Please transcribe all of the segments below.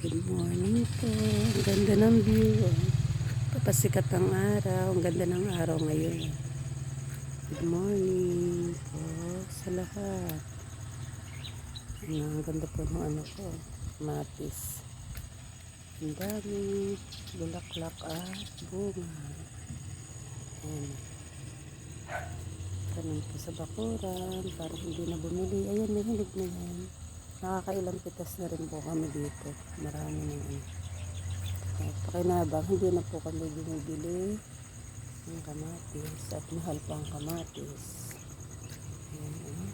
Good morning po. Ang ganda ng view. Papasikat ang araw. Ang ganda ng araw ngayon. Good morning po sa lahat. Ang ganda po ng ano ko. Matis. Ang dami bulaklak at bunga. Ayan. Tanong po sa bakuran. Parang hindi na bumili. Ayan, may hilig na yan. Nakakailang pitas na rin po kami dito. Marami ng ano. Pakinabang, hindi na po kami binibili ng kamatis. At mahal pa ang kamatis. Ayan.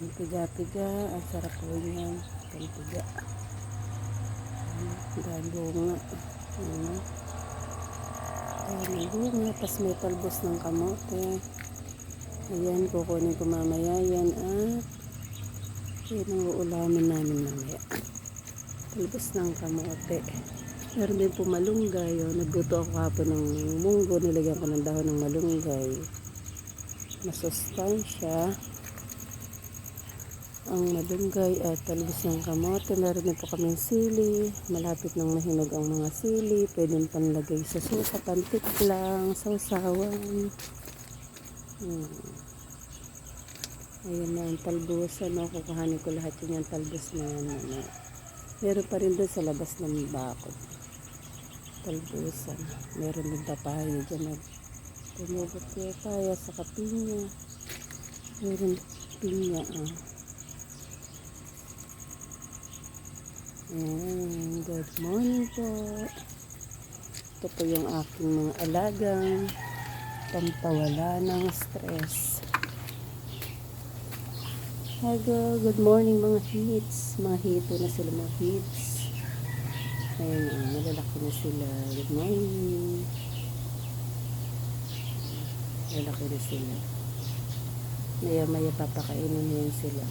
Ang tiga-tiga. Ang sarap po niyan. Ang tiga. Dahil bunga. Ayan. Dahil bunga. Tapos may talbos ng kamote. Ayan, kukunin ko mamaya yan. At yan ang uulamin namin mamaya. Talbos ng kamote. Meron din po malunggay. Nagluto ako kapon ng munggo. Nilagyan ko ng dahon ng malunggay. Masustansya ang malunggay at talbos ng kamote. Meron din po kaming sili. Malapit nang mahinog ang mga sili. Pwedeng panlagay sa suka, pantiklang, sausawan. Ayan na ang talbos. Kukuhanin ko lahat yung talbos na yan. Meron pa rin doon sa labas ng bakod. Talbusan. Meron din papaya dyan. Tumubot kaya kaya sa kapinya. Meron pinya. Ayan. Good morning po. Ito po yung aking mga alagang pampawala ng stress. Hello, good morning mga hits. Mga hito na sila mga hits. Ayun, malalaki na sila. Good morning. Malalaki na sila. Maya-maya papakainin na yan sila.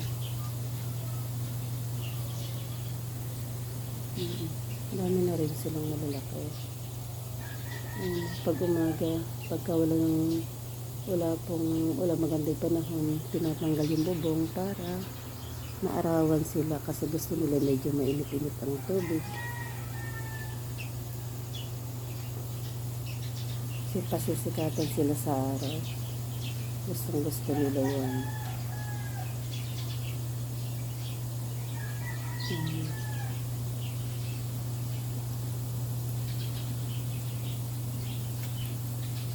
Dami na rin silang malalaki. Pag umaga, pagka wala magandang panahon, tinatanggal yung bubong para maarawan sila kasi gusto nila medyo mainit-init ang tubig. Kasi pasisikatan sila sa araw. Gusto nila yan.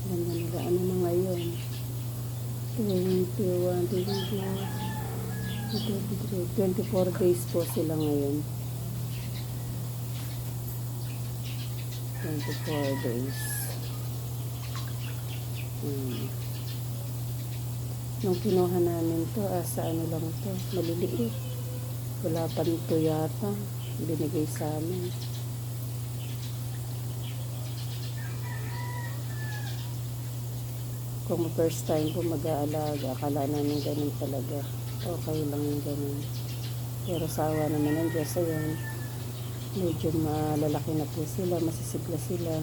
Ganda nila. Ano na ngayon? 21, 24 days po sila ngayon. 24 days. Nung kinuha namin to, sa ano lang to, maliliit. Wala pa nito yata. Binigay sa amin. Kung first time po mag-aalaga, akala namin ganun talaga. Okay lang yung ganun. Pero sawa naman ng Diyos, ayan. Medyo malalaki na po sila, masisigla sila.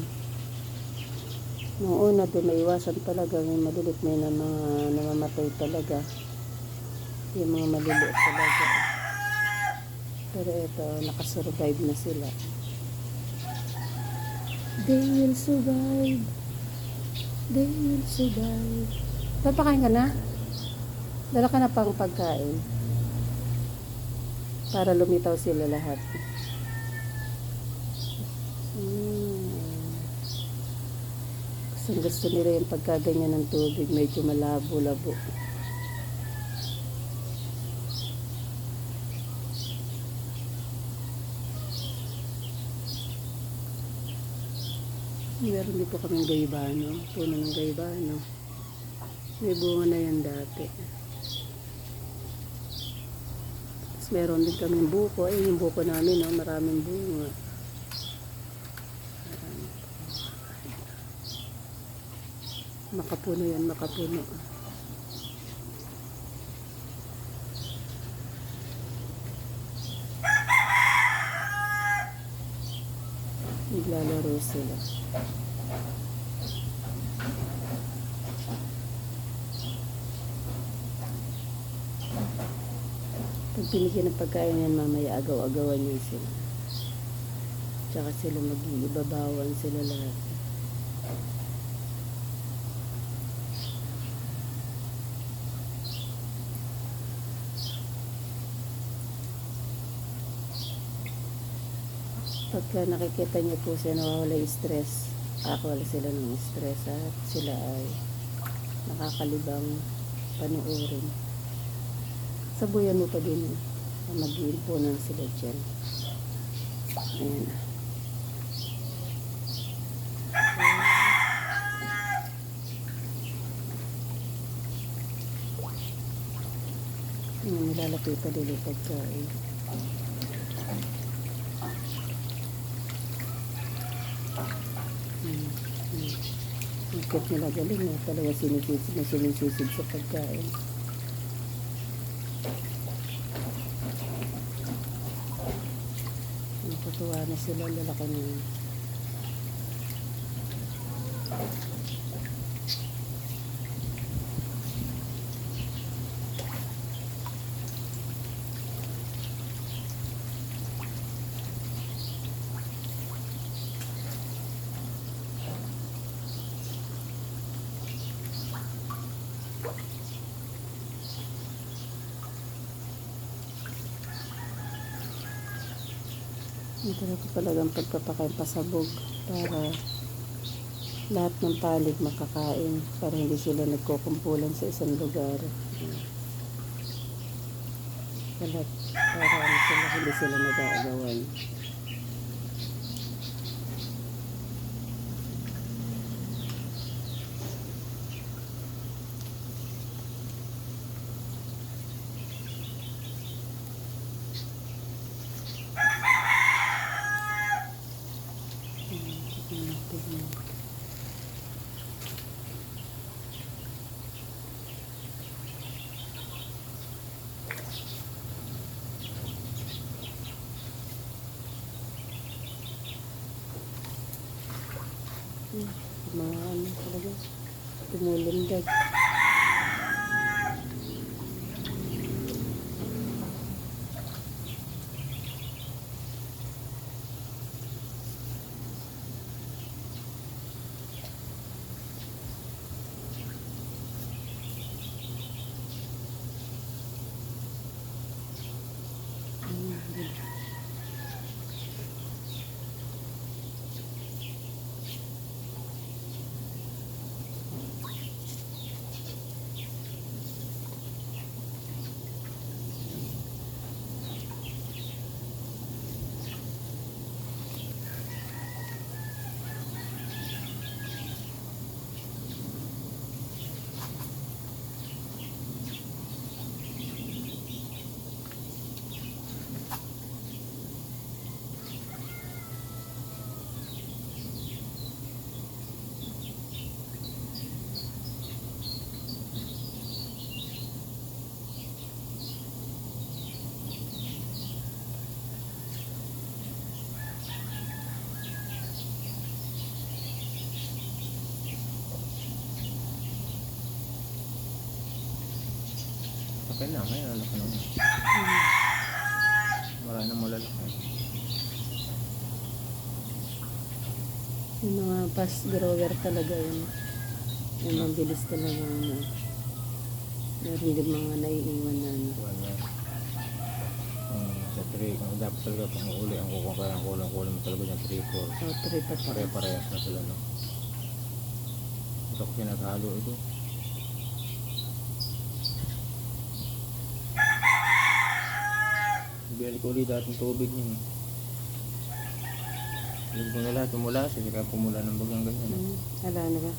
Noong una, doon maiwasan talaga. May malilit, may na mga namamatay talaga. Yung mga maliliit talaga. Pero ito, nakasurvive na sila. They will survive. They will survive. Papakain ka na? Dala ka na pang pagkain. Para lumitaw sila lahat. Gusto nila yung pagkaganyan ng tubig. Medyo malabo-labo. Meron dito kaming gaybano. Puno ng gaybano. May bunga na yan dati. Tapos meron din kaming buko. Yung buko namin, maraming bunga. Makapuno yan, makapuno. Naglalaro sila. Pag binigyan ng pagkain yan, mamaya agaw-agawan yun sila. Tsaka sila mag-iibabawan sila lahat. Pagka nakikita niyo po siya nawawala yung stress, wala sila ng stress at sila ay nakakalibang panuorin. Sabuyan mo pa din, mag-iimpunan sila dyan. Ayan. Nilalapitan nila yung pagkain. Ikot nila galing na talaga sinisisid sa pagkain. Natutuwa na sila, lalaki na yun. Ito na talagang pagpapakain pasabog para lahat ng palig makakain, para hindi sila nagkukumpulan sa isang lugar. Para hindi sila nag-aagawan. Mga ano talaga, tumulindag. Okay lang, may lalaki naman. Marami na malalaki. Yung mga fast grower talaga yun. Yung mabilis talaga ano. Meron din mga naiiwan na ano. Wala. Sa 3, dapat talaga pang uli ang kukong kaya ang kulang mo talaga dyan 3-4. O, 3 pa pa. Pare-parehas na sila, no? Ito ko pinaghalo ito. Binalik ko ulit dating tubig niya. Binalik ko na lahat, tumula siya, kaya pumula ng bagang ganyan. Hala na ba?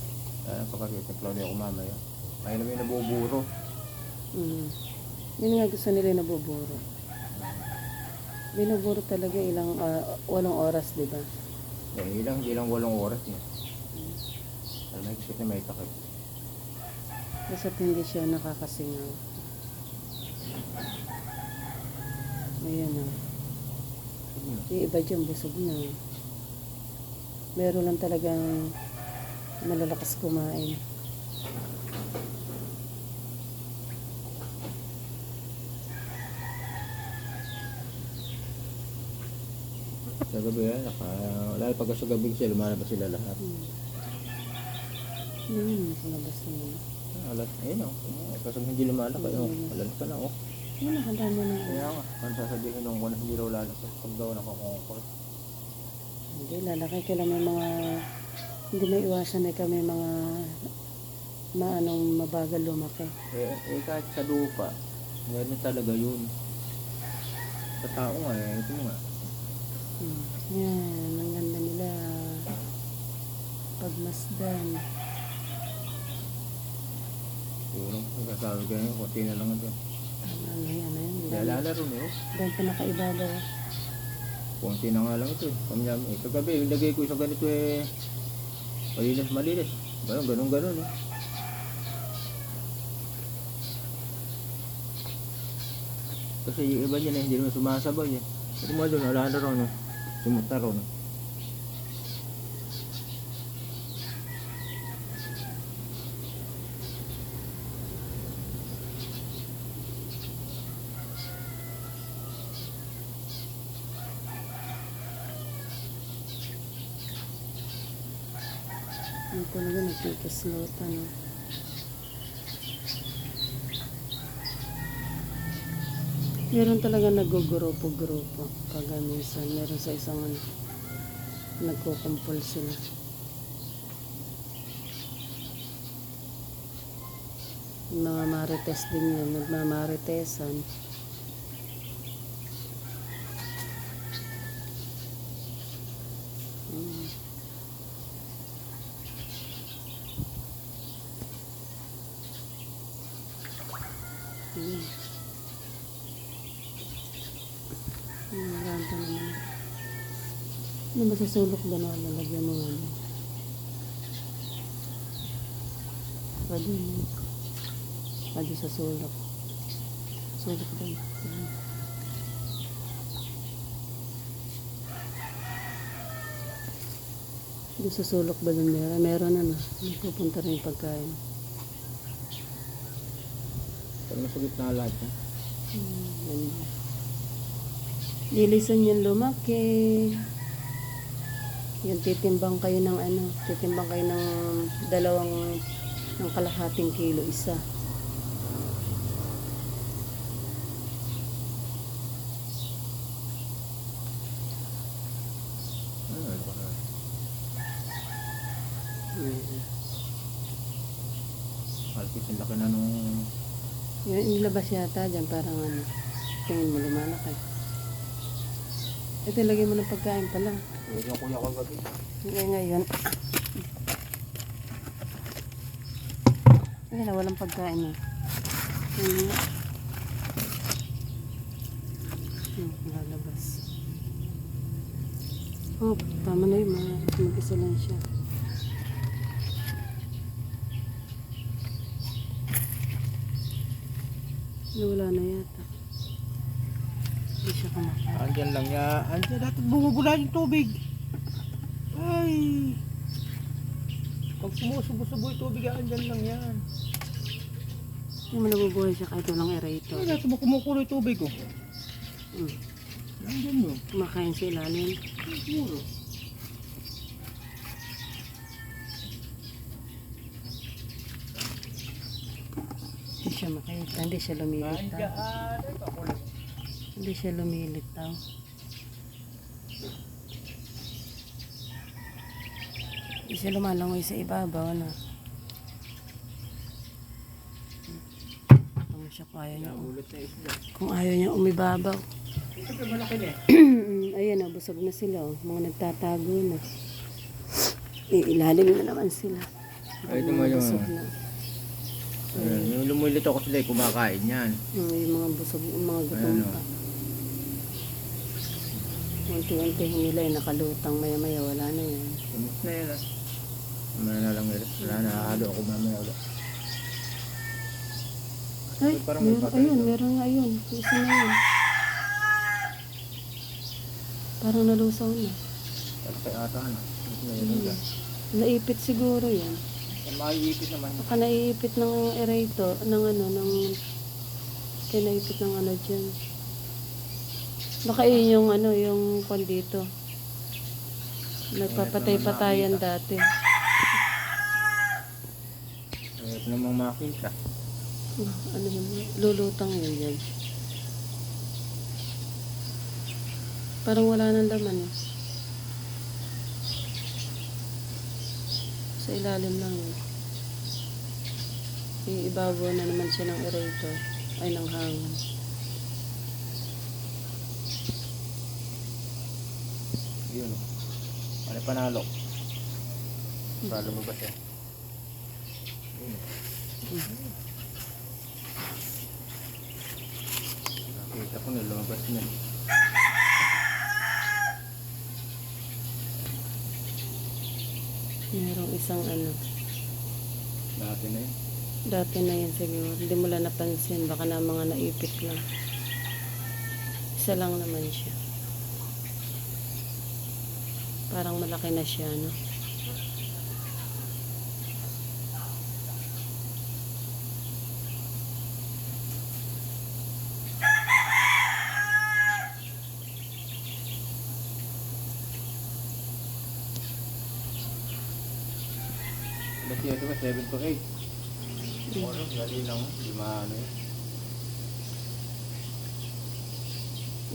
Pagkakita, Claudia ako mamaya. Ay naman yung nabuburo. Yun nga gusto nila nabuburo. Binuburo talaga ilang 8 oras, di ba? Hindi lang 8 oras niya. Alam mo, kasi may takip. Basta't hindi siya nakakasingaw. Ayan o. Yung iba dyan busog na. Meron lang talagang malalakas kumain. Sa gabi yan, lalo pagka sa gabi kasi lumalabas sila lahat. Yun, sa labas naman. Alat, ayun o. Kasi hindi lumalabas, alam ka na o. Yun, nakadama na. Kaya nga, kung sasabihin nung kung hindi raw lalabas, pag daw nakakongkol. Hindi, lalaki kailan may mga, hindi may iwasan na kami mga mabagal lumaki. Kahit sa lupa, meron talaga yun. Sa tao nga ito nga. Yan, ang ganda nila. Pagmasdan. Yung nagsasabi ka yun, konti na lang ito. Ano yan. Lalaro na yun. Doon pa nakaibabaw. Konti na nga lang ito eh. Kagabi, yung lagay ko sa ganito eh, malinis. Ganun eh. Kasi yung iba niya na hindi naman sumasabay eh. Ito mo doon, wala na ron, no? Sumuta ron. Yung talaga nagkikislutan, no? Meron talaga nag-grupo-grupo. Pag minsan, meron sa isang nagkukumpul sila. Yung mga marites din yun, nagmamaritesan. Ranta naman. Ano ba sa sulok gano'n? Nalagyan mo nga. Pwede sa sulok. Sulok din. Doon sa sulok ba doon meron ano? Pupunta rin yung pagkain. Pero nasa gitna lahat eh. Ganda. Lilisan yan lumaki. Yan titimbang kayo ng ng kalahating kilo isa. Alkis, ang laki na nung... Yan, inilabas yata dyan parang tingin mo lumalaki. Ito, lagay mo ng pagkain pala. Yung kuya ko gabi. Ngayon. Ayan na, walang pagkain eh. Lalabas. Oh, tama na yun. Mag-isa lang siya. Wala na yata. Hindi siya kumakain. Andyan lang yan. Andyan natin bumubula yung tubig. Ay. Pag sumusubo-subo yung tubig, andyan lang yan. Hindi mo nabubuhay siya kahit walang aerator. Ay, natin kumukulo yung tubig ko. Andyan yun. Kumakain sa ilalim. Siguro. Hindi siya makita. Hindi siya lumilitaw. Hindi siya lumilitaw. Hindi siya lumalangoy sa ibabaw na. Kung siya kung ayaw niya umibabaw. Ito malaki na eh. Ayan na, busog na sila. Mga nagtatago na. Ilalim na naman sila. Ay, ito mo yung... Busog na. Yung lumulito ko sila, kumakain yan. Yung mga busog, yung mga gutom pa. Unti-untihin nila yung nakalutang maya-maya, wala na yan. Tumus na yan ah. Mamaya na lang nila. Wala na, halo ako mamaya ulit. Ay, meron nga yun. Isa na yun. Parang nalusaw na. At kay ata na. Naipit siguro yan. Maiipit naman. Baka naiipit ng aerator, kinaipit ng dyan. Baka yun yung yung kwan dito. Nagpapatay-patayan dati. Ito namang makita. Ano yun? Lulutang yun yan. Parang wala nang laman eh. Sa ilalim lang eh. Iibabaw na naman siya ng aerator. Ay, ng hangin. Yun o. Ano panalo? Panalo mo ba siya? Yun o. Nakita ko na lumabas na. Merong isang ano. Dati na yun. Dati na yan siguro. Hindi mo lang napansin. Baka na mga naipit lang. Isa lang naman siya. Parang malaki na siya, no? Ba't ito ba? 7 to 8. Oras, dali lang. Di maano yun.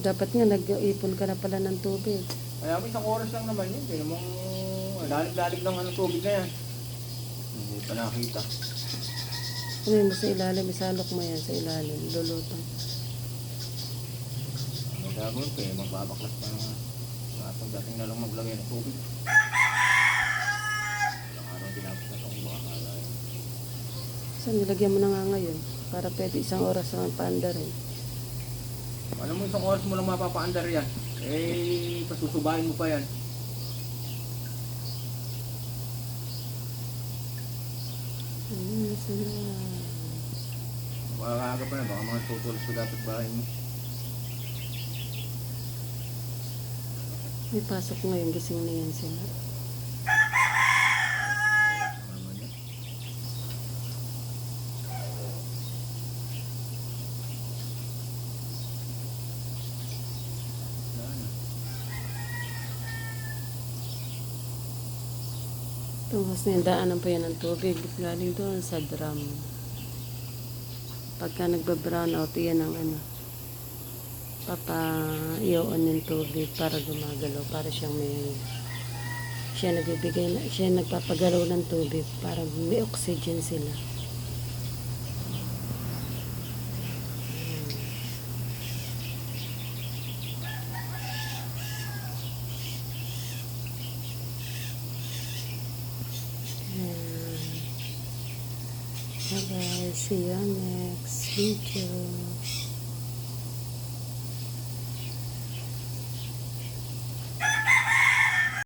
Dapat nga nag-ipon ka na pala ng tubig. Kaya mo isang oras lang naman yun. Hindi namang dalig-dalig lang ang tubig na yan. Hindi pa nakita. Ano yun mo sa ilalim? Isalok mo yan sa ilalim. Lulutang. Ang gagawin ko eh, magbabaklas pa ng pagdating na lang maglagay ng tubig. Ilang araw tinapos na itong baka kala yun. So, nilagyan mo na nga ngayon. Para pwede isang oras lang paanda rin. Ano mo isang oras mo lang mapapaandar yan? Eh, pasusubahin mo pa yan. Nasa na. Makakaga pa na, baka mga tutulos sa dapat bahay mo. May pasok ngayon. Gising na yan sila. Ano naman yan? Wala na. Tungkos na yung daanan pa yan ng tubig. Galing doon sa drum. Pagka nagba-brown out, yan ang ano. Papa-iyon yung tubig para gumagalaw. Para siyang may... Siya nagbibigay na... Siya nagpapagalaw ng tubig para may oxygen sila. Bye guys, see you on next video.